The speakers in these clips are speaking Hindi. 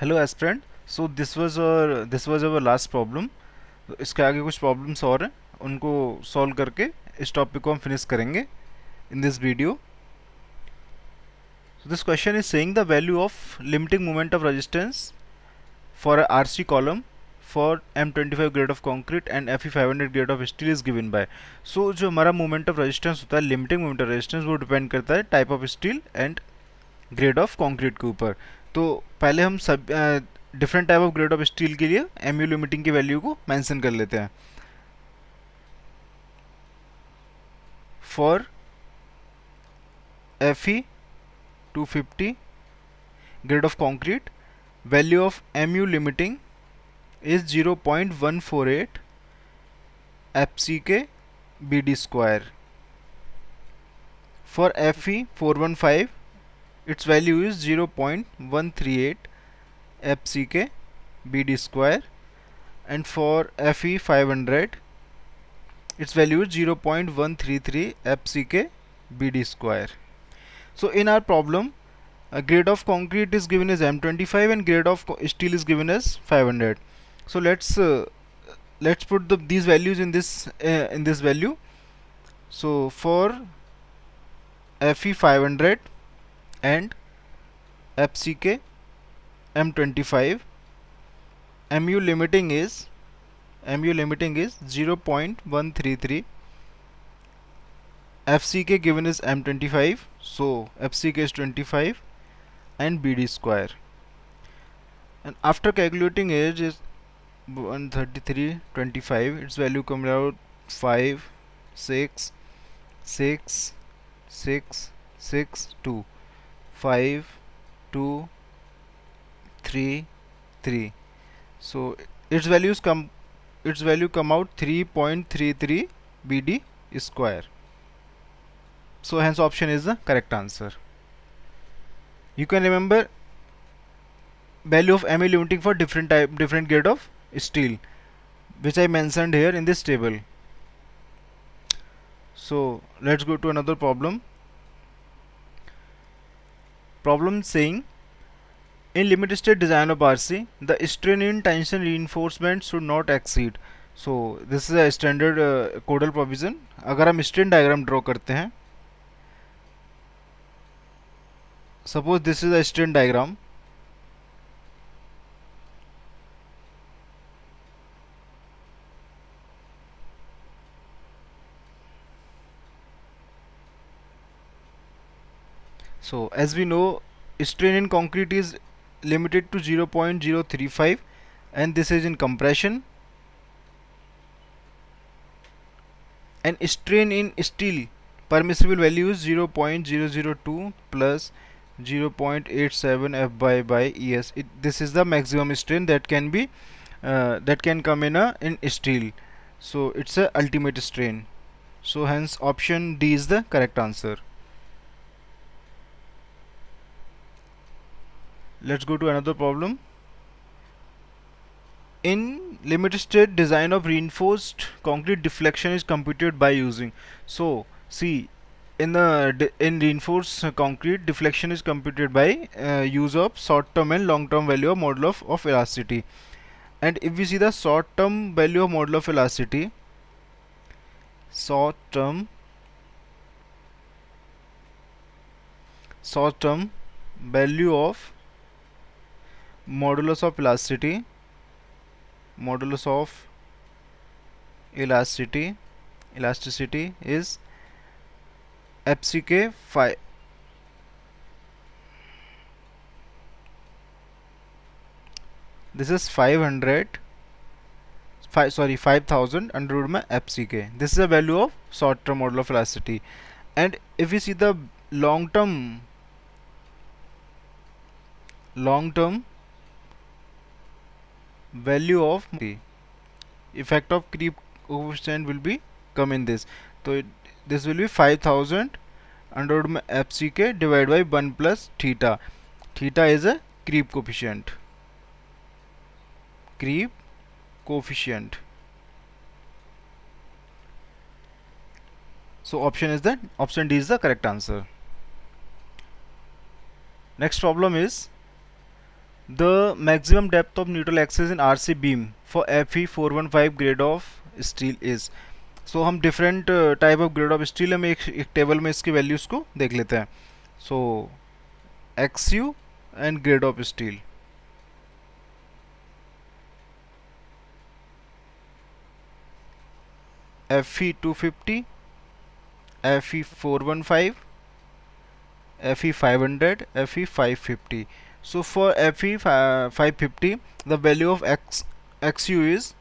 Hello aspirant. So this was our last problem. इसके आगे कुछ प्रॉब्लम्स और हैं, उनको सॉल्व करके इस टॉपिक को हम फिनिश करेंगे in this video. So this question is saying the value of limiting moment of resistance for a RC column for M25 grade of concrete and Fe500 grade of steel is given by। So जो हमारा मोमेंट ऑफ रेजिस्टेंस होता है, लिमिटिंग मोमेंट ऑफ रेजिस्टेंस, वो डिपेंड करता है type of steel and grade of concrete के ऊपर। तो पहले हम सब different type of grade of steel के लिए एमयू लिमिटिंग की वैल्यू को मेंशन कर लेते हैं। For Fe 250 grade of concrete, value of mu limiting is 0.148 fck bd square. For Fe 415, its value is 0.138 fck bd square, and for Fe 500, its value is 0.133 fck bd square. So in our problem, grade of concrete is given as M25 and grade of steel is given as 500. So let's put these values in this value. So for Fe 500 and FCK M25, mu limiting is 0.133. FCK given is M25, so FCK is 25 and BD square. And after calculating age is 133.25, its value comes out 5 6 6 6 6 2 5 2 3 3. So its value come out 3.33 BD square. So hence option is the correct answer. You can remember value of ME limiting for different grade of steel, which I mentioned here in this table. So let's go to another problem. Problem saying, in limit state design of RC, the strain in tension reinforcement should not exceed. So this is a standard codal provision. अगर हम strain diagram draw करते हैं, suppose this is a strain diagram. So as we know, strain in concrete is limited to 0.035, and this is in compression, and strain in steel permissible value is 0.002 plus 0.87 F by ES. This is the maximum strain that can be that can come in steel. So it's a ultimate strain. So hence option D is the correct answer. Let's go to another problem. In limit state design of reinforced concrete, deflection is computed by using. So see, in reinforced concrete, deflection is computed by use of short term and long term value of model of elasticity. And if we see the short term value of model of elasticity, short term value of modulus of elasticity elasticity is FCK 5. This is 500 5000 under root में FCK. This is the value of short term model of elasticity. And if we see the long term value of the effect of creep coefficient will be come in this. So this will be 5000 under root में FCK divided by 1 plus theta. Theta is a creep coefficient. So option D is the correct answer. Next problem is, The maximum depth of neutral axis in RC beam for Fe 415 grade of steel is. सो हम different type of grade of steel हम एक टेबल में इसकी वैल्यूज़ को देख लेते हैं. सो XU and grade of steel. Fe 250, Fe 415, Fe 500, Fe 550. So for Fe 550, the value of XU is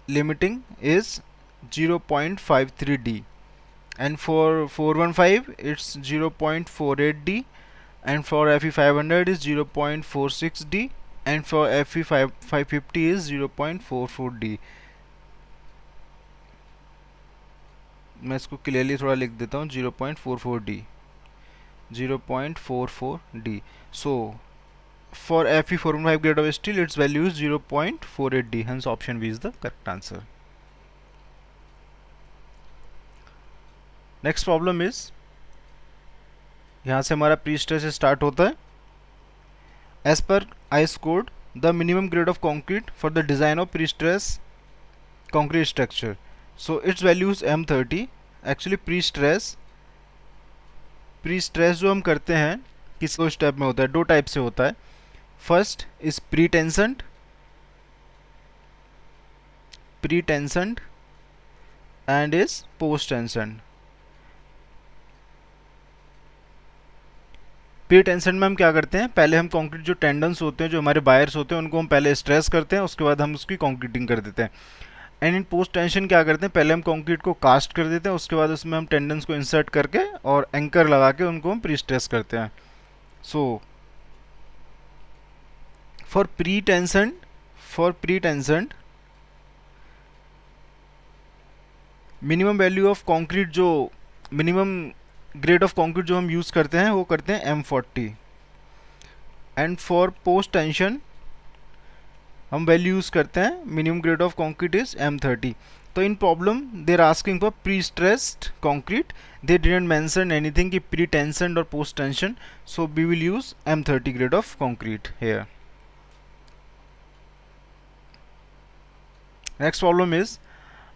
limiting is 0.53D, and for 415 it's 0.48D, and for Fe 500 is 0.46D, and for Fe 550 is 0.44D. मैं इसको क्लियरली थोड़ा लिख देता हूँ. 0.44D, 0.44D. So for Fe 415 grade of steel, its value is 0.48D. Hence option B is the correct answer. Next problem is, यहाँ से हमारा प्री स्ट्रेस स्टार्ट होता है. As per IS code the minimum grade of concrete for the design of pre stress concrete structure. So it's values M30. Actually pre stress जो हम करते हैं किस दो स्टेप में होता है, दो टाइप से होता है. First is pre tensioned and is post tensioned. Pre tension में हम क्या करते हैं, पहले हम कंक्रीट जो टेंडन्स होते हैं, जो हमारे बायर्स होते हैं, उनको हम पहले स्ट्रेस करते हैं, उसके बाद हम उसकी कंक्रीटिंग कर देते हैं. एंड इन पोस्ट टेंशन क्या करते हैं, पहले हम कंक्रीट को कास्ट कर देते हैं, उसके बाद उसमें हम टेंडन्स को इंसर्ट करके और एंकर लगा के उनको हम प्री स्ट्रेस करते हैं. So for pre tension minimum value of concrete, जो मिनिमम ग्रेड ऑफ कंक्रीट जो हम यूज़ करते हैं वो करते हैं M40. And for post tension हम वैल्यू यूज़ करते हैं, minimum grade of concrete is M30. तो in problem they are asking for pre stressed concrete. They didn't mention anything कि प्री टेंशन और post tension. So we will use M30 grade of concrete hair. Next problem is,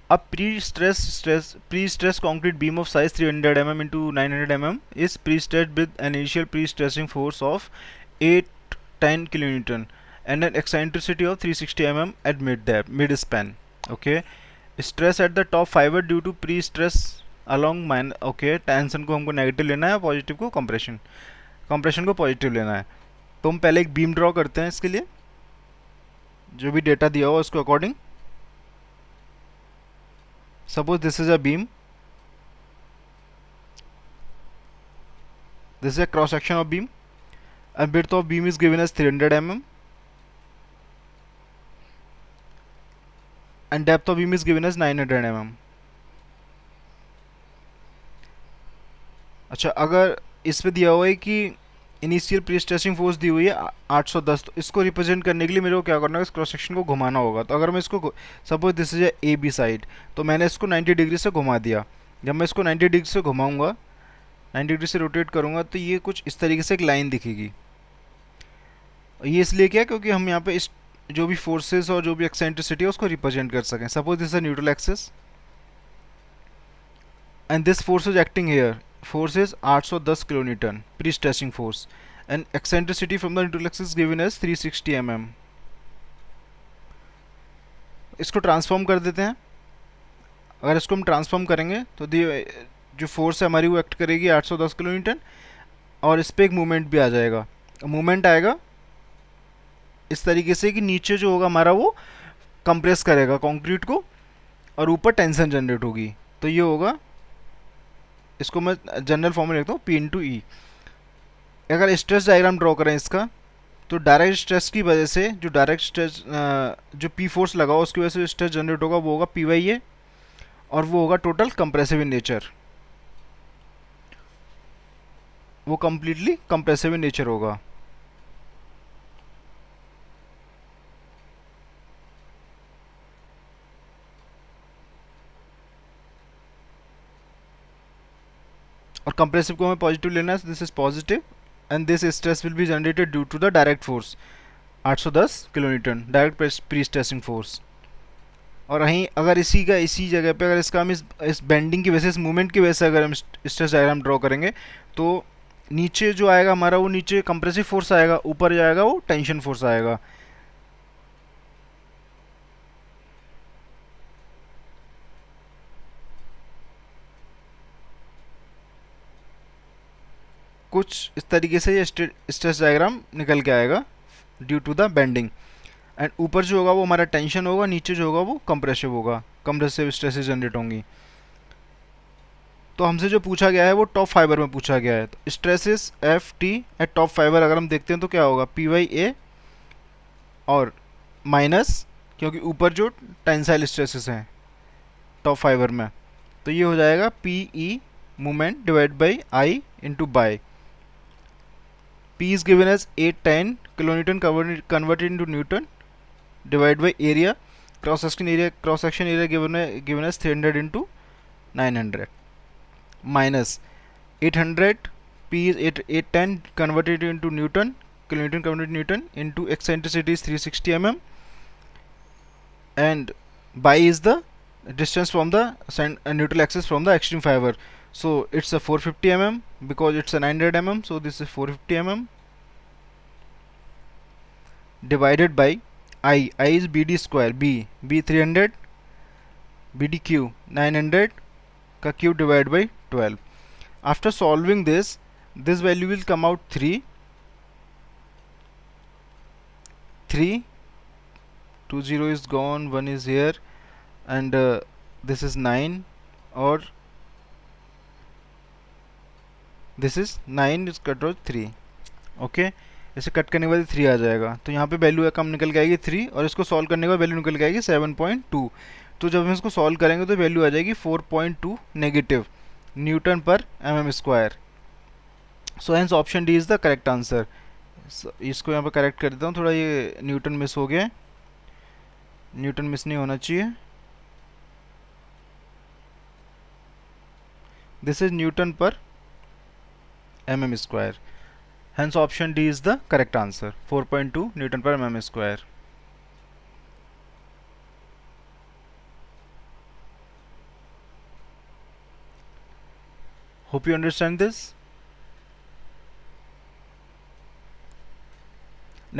a pre-stressed concrete beam of size 300 mm into 900 mm is pre-stressed with an initial pre-stressing force of 810 kN and an eccentricity of 360 mm at mid-span. Okay, stress at the top fiber due to pre-stress along okay, tension को हमको नेगेटिव लेना है, पॉजिटिव को कंप्रेशन को पॉजिटिव लेना है. तो हम पहले एक बीम ड्रॉ करते हैं. इसके लिए जो भी डेटा दिया हुआ उसको according, suppose this is a beam, this is a cross section of beam, and width of beam is given as 300 mm and depth of beam is given as 900 mm. अच्छा, अगर इस पे दिया हुआ है कि इनिशियल प्री स्ट्रेसिंग फोर्स दी हुई है 810, तो इसको रिप्रेजेंट करने के लिए मेरे को क्या करना है, इस क्रॉस सेक्शन को घुमाना होगा. तो अगर मैं इसको, suppose this is A B side, तो मैंने इसको 90 डिग्री से घुमा दिया. जब मैं इसको 90 डिग्री से घुमाऊंगा, 90 डिग्री से रोटेट करूंगा, तो ये कुछ इस तरीके से एक लाइन दिखेगी. ये इसलिए क्या, क्योंकि हम यहाँ पे इस जो भी फोर्सेस और जो भी एक्सेंट्रिसिटी है उसको रिप्रेजेंट कर सकें. Suppose this is neutral axis and this force is acting here. Force is 810 kilonewton pre-stressing force and eccentricity from the neutral axis is given as 360 mm. इसको ट्रांसफॉर्म कर देते हैं. अगर इसको हम ट्रांसफॉर्म करेंगे तो जो फोर्स है हमारी वो एक्ट करेगी 810 किलोन्यूटन, और इस पर एक मूवमेंट भी आ जाएगा. मूवमेंट आएगा इस तरीके से कि नीचे जो होगा हमारा वो कंप्रेस करेगा कंक्रीट को और ऊपर टेंशन जनरेट होगी. तो ये होगा, इसको मैं जनरल फॉर्म में लिखता हूँ P/E. अगर स्ट्रेस डायग्राम ड्रॉ करें इसका, तो डायरेक्ट स्ट्रेस की वजह से जो डायरेक्ट स्ट्रेस जो P फोर्स लगा उसकी वजह से स्ट्रेस जनरेट होगा, वो होगा P/A, और वो होगा टोटल कंप्रेसिव इन नेचर. वो कंप्लीटली कंप्रेसिव इन नेचर होगा. और कंप्रेसिव को हमें पॉजिटिव लेना है, this is positive, and this stress will be generated due to the direct force. 810 kilonewton direct pre stressing force. और वहीं अगर इसी जगह पे अगर इसका हम इस बेंडिंग की वजह से, इस मूवमेंट की वजह से अगर हम स्ट्रेस डायग्राम ड्रॉ करेंगे तो नीचे जो आएगा हमारा, वो नीचे कंप्रेसिव फोर्स आएगा, ऊपर जाएगा वो टेंशन फोर्स आएगा। कुछ इस तरीके से ये स्ट्रेस डायग्राम निकल के आएगा due to the bending. And ऊपर जो होगा वो हमारा टेंशन होगा, नीचे जो होगा वो कंप्रेसिव होगा, कंप्रेसिव स्ट्रेसेस जनरेट होंगी। तो हमसे जो पूछा गया है वो टॉप फाइबर में पूछा गया है। तो stresses F T eight top fibre अगर हम देखते हैं तो क्या होगा, पी वाई ए और माइनस, क्योंकि ऊपर जो टेंसाइल स्ट्रेसेस हैं टॉप फाइबर में, तो ये हो जाएगा P E moment divide by I into by. P is given as 810 kilonewton converted into Newton divided by area, cross section area given as 300 into 900 minus 800 P is 810 converted into Newton, kilonewton converted to Newton, into eccentricity is 360 mm, and by is the distance from the neutral axis from the extreme fiber. So it's a 450 mm because it's a 900 mm, so this is 450 mm divided by I is BD square, B 300, BDQ 900 का cube divided by 12. After solving this value will come out 3, 20 is gone, 1 is here, and this is 9, or this is 9 is cut off 3. Okay इसे कट करने के बाद 3 आ जाएगा, तो यहाँ पे वैल्यू कम निकल के आएगी 3, और इसको सॉल्व करने के बाद वैल्यू निकल के आएगी 7.2। तो जब हम इसको सॉल्व करेंगे तो वैल्यू आ जाएगी 4.2 नेगेटिव न्यूटन पर mm square. So hence option D is the correct answer. इसको यहाँ पर करेक्ट कर देता हूँ, थोड़ा ये न्यूटन मिस हो गया, न्यूटन मिस नहीं होना चाहिए। दिस इज न्यूटन पर mm square, hence option D is the correct answer, 4.2 Newton per mm square. Hope you understand this.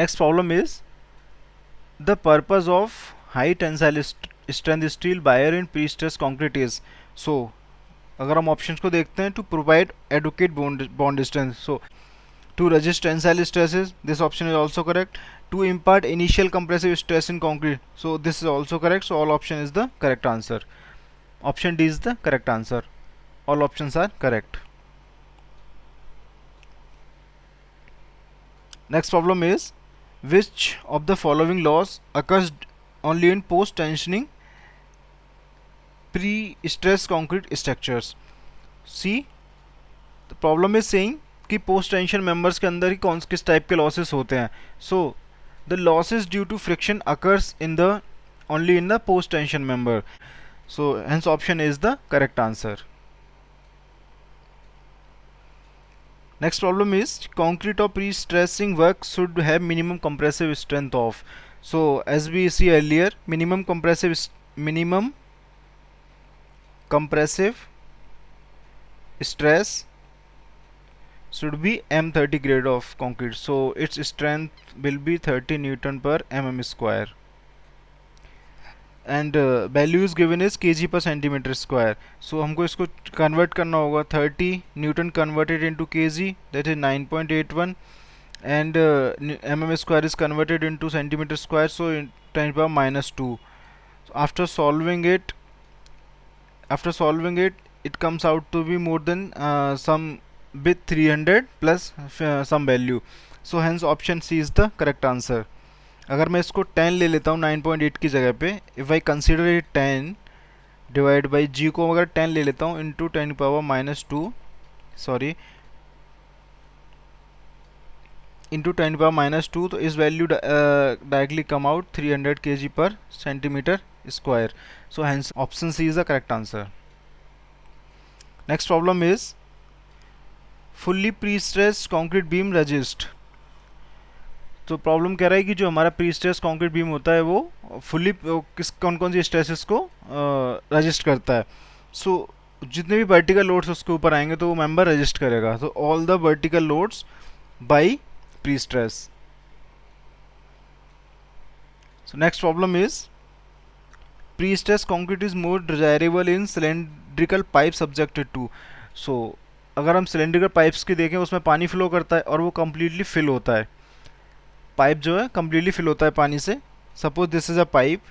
Next problem is the purpose of high tensile strength steel wire in pre-stressed concrete is, so अगर हम ऑप्शंस को देखते हैं, to provide adequate bond distance, so to resist tensile stresses, this option is also correct. To impart initial compressive stress in concrete, so this is also correct. So all option is the correct answer. Option D is the correct answer. All options are correct. Next problem is, which of the following laws occurs only in post tensioning pre-stress concrete structures? See, the problem is saying कि पोस्ट टेंशन मेंबर्स के अंदर ही किस टाइप के लॉसेस होते हैं। So the losses due to friction occurs in the only in the post tension member, so hence option is the correct answer. Next problem is concrete or pre stressing work should have minimum compressive strength of, so as we see earlier minimum compressive stress should be M30 grade of concrete, so its strength will be 30 Newton per mm square, and value is given is kg per centimeter square. So हमको इसको convert करना होगा, 30 Newton converted into kg, that is 9.81, and mm square is converted into centimeter square, so 10 power minus 2. So after solving it it comes out to be more than some with 300 plus some value, so hence option C is the correct answer. अगर मैं इसको 10 ले लेता हूँ 9.8 की जगह पे, if I consider it 10 divide by g को अगर 10 ले लेता हूँ into 10 power minus 2, sorry into 10 power minus 2, तो इस value directly come out 300 kg पर centimetre square, so hence option C is the correct answer. Next problem is fully pre-stressed concrete beam resist तो प्रॉब्लम कह रहा है कि जो हमारा प्री स्ट्रेस कंक्रीट बीम होता है वो फुली किस कौन कौन सी स्ट्रेसेस को रजिस्ट करता है। सो जितने भी वर्टिकल लोड्स उसके ऊपर आएंगे तो वो मेंबर रजिस्ट करेगा। तो all the vertical loads by pre stress. So next problem is pre-stressed concrete is more desirable in cylindrical pipe subjected to। so अगर हम सिलेंड्रिकल पाइप्स की देखें उसमें पानी फ्लो करता है और वो कम्प्लीटली फिल होता है, पाइप जो है कम्प्लीटली फिल होता है पानी से। Suppose this is a pipe,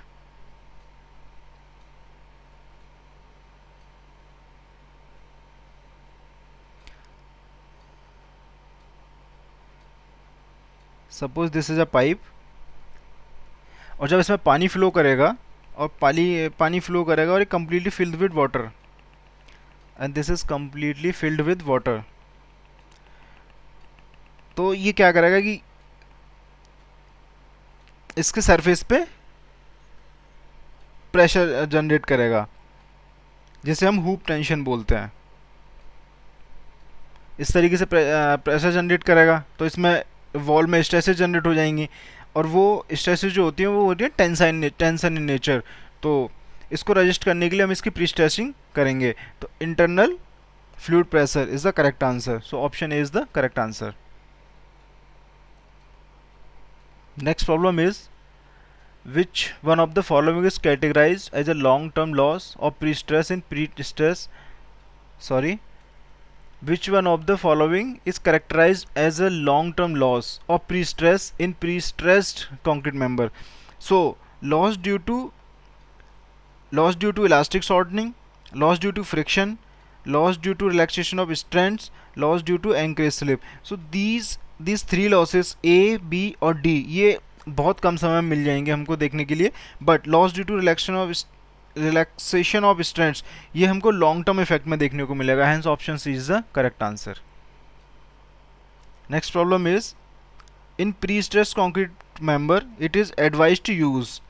suppose this is a pipe, और जब इसमें पानी फ्लो करेगा और पानी फ्लो करेगा और ये completely filled with water, and this is completely filled with water. तो ये क्या करेगा कि इसके सरफेस पे प्रेशर जनरेट करेगा, जिसे हम हूप टेंशन बोलते हैं। इस तरीके से प्रेशर जनरेट करेगा तो इसमें वॉल में स्ट्रेसेस जनरेट हो जाएंगी, और वो स्ट्रेसेस जो होती हैं वो होती है टेंशन इन नेचर। तो इसको रजिस्ट करने के लिए हम इसकी प्री स्ट्रेसिंग करेंगे। तो internal fluid pressure is the correct answer. So option A is the correct answer. Next problem is which one of the following is categorized as a long term loss of pre-stress in pre-stress sorry which one of the following is characterized as a long term loss of pre-stress in pre-stressed concrete member? So loss due to elastic shortening, loss due to friction, loss due to relaxation of strengths, loss due to anchorage slip। so these three losses A, B और D ये बहुत कम समय में मिल जाएंगे हमको देखने के लिए, but loss due to relaxation of strengths ये हमको लॉन्ग टर्म इफेक्ट में देखने को मिलेगा। Hence option C is the correct answer. Next problem is in pre stress concrete member it is advise to use.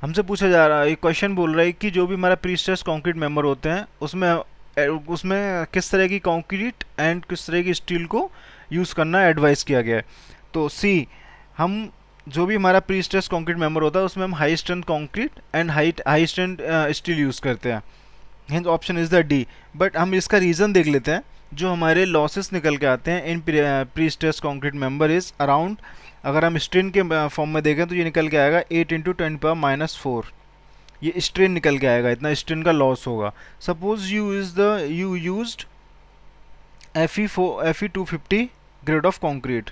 हमसे पूछा जा रहा है, ये क्वेश्चन बोल रहा है कि जो भी हमारा प्री स्ट्रेस कॉन्क्रीट मेंबर होते हैं उसमें किस तरह की कॉन्क्रीट एंड किस तरह की स्टील को यूज़ करना एडवाइस किया गया है। तो सी हम जो भी हमारा प्री स्ट्रेस कॉन्क्रीट मेंबर होता है उसमें हम high strength concrete and high strength steel use करते हैं। Hints option is the D. But हम इसका रीज़न देख लेते हैं। जो हमारे लॉसेस निकल के आते हैं इन pre stress concrete member is around, अगर हम स्ट्रेन के फॉर्म में देखें तो ये निकल के आएगा 8 × 10⁻⁴। ये स्ट्रेन निकल के आएगा, इतना स्ट्रेन का लॉस होगा। Suppose you used Fe250 grade of concrete.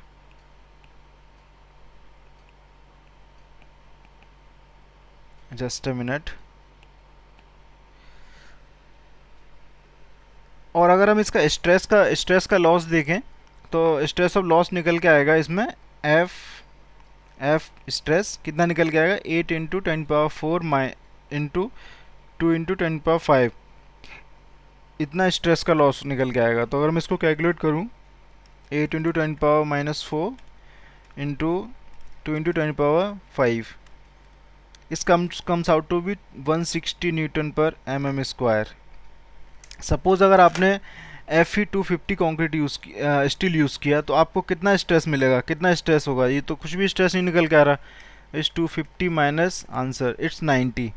Just a minute. और अगर हम इसका स्ट्रेस का लॉस देखें तो स्ट्रेस ऑफ लॉस निकल के आएगा इसमें एफ स्ट्रेस कितना निकल के आएगा 8 × 10⁻⁴ इंटू 2 × 10⁻⁵। इतना स्ट्रेस का लॉस निकल के आएगा। तो अगर मैं इसको कैलकुलेट करूं 8 × 10⁻⁴ इंटू 2 × 10⁻⁵, इस comes out to be 160 Nm/mm²। Suppose अगर आपने Fe250 कॉन्क्रीट स्टील यूज़ किया तो आपको कितना स्ट्रेस मिलेगा, कितना स्ट्रेस होगा? ये तो कुछ भी स्ट्रेस नहीं निकल के आ रहा। इस 250 minus answer it's 90।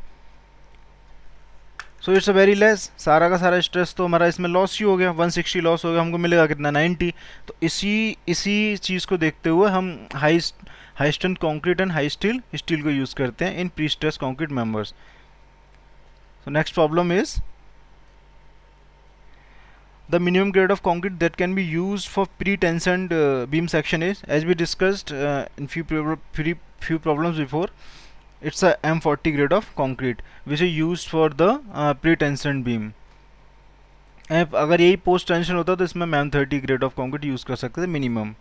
So it's a very less. सारा का सारा स्ट्रेस तो हमारा इसमें लॉस ही हो गया, 160 लॉस हो गया, हमको मिलेगा कितना 90। तो इसी चीज़ को देखते हुए हम high strength concrete and high steel को यूज़ करते हैं इन pre stress concrete members. So next problem is the minimum grade of concrete that can be used for pre-tensioned beam section is, as we discussed in few problems before, it's a M40 grade of concrete which is used for the pre-tensioned beam। अगर यही पोस्ट टेंशन होता तो इसमें हम M30 grade of concrete use कर सकते थे minimum.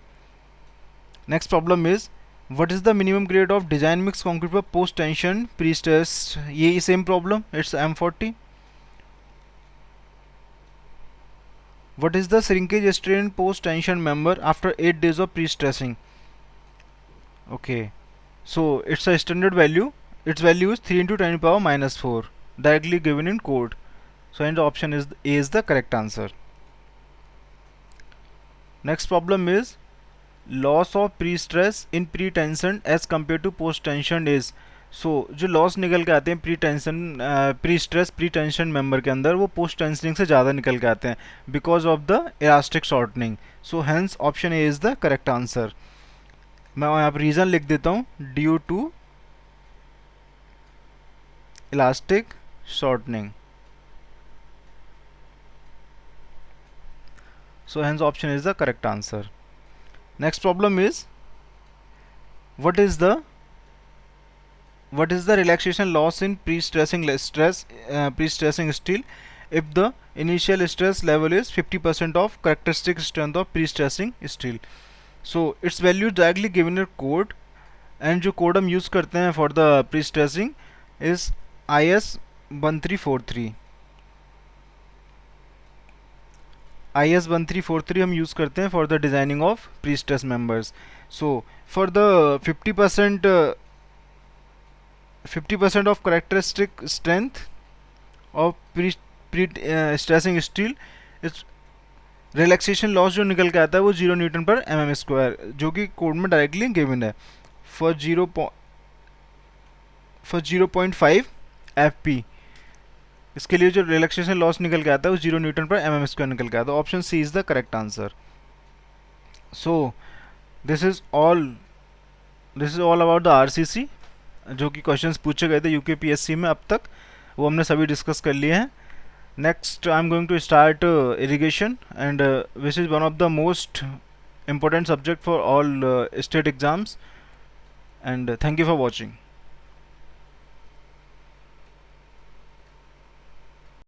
Next problem is what is the minimum grade of design mix concrete for post tension pre stress. ये same problem, it's M40। What is the shrinkage strain post tension member after 8 days of pre-stressing? Okay, so it's a standard value. Its value is 3 × 10⁻⁴, directly given in code. So and the option is A is the correct answer. Next problem is loss of pre stress in pre tension as compare to post tension is. So जो लॉस निकल के आते हैं pre tension pre stress pre tension member के अंदर, वो पोस्ट टेंशनिंग से ज़्यादा निकल के आते हैं because of the elastic shortening. So hence option A is the correct answer. मैं यहाँ पर रीज़न लिख देता हूँ, due to elastic shortening. So hence option is the correct answer. Next problem is, what is the relaxation loss in pre-stressing steel if the initial stress level is 50% of characteristic strength of pre-stressing steel. So its value directly given in code, and जो code हम use करते हैं for the pre-stressing is IS 1343। IS 1343 हम यूज़ करते हैं for the designing of pre stress members. So for the 50% of characteristic strength of pre stressing steel, इस रिलैक्सेशन लॉस जो निकल के आता है वो 0 न्यूटन पर mm स्क्वायर, जो कि कोड में डायरेक्टली गिवन है फॉर 0.5 fp। इसके लिए जो रिलैक्सेशन लॉस निकल के आता है वो 0 न्यूटन पर mm स्क्वायर निकल के आता है। Option C is the correct answer. So this is all about the RCC, जो कि क्वेश्चंस पूछे गए थे यूकेपीएससी में अब तक, वो हमने सभी डिस्कस कर लिए हैं। Next I am going to start irrigation, and which is one of the most important subject for all state exams, and thank you for watching.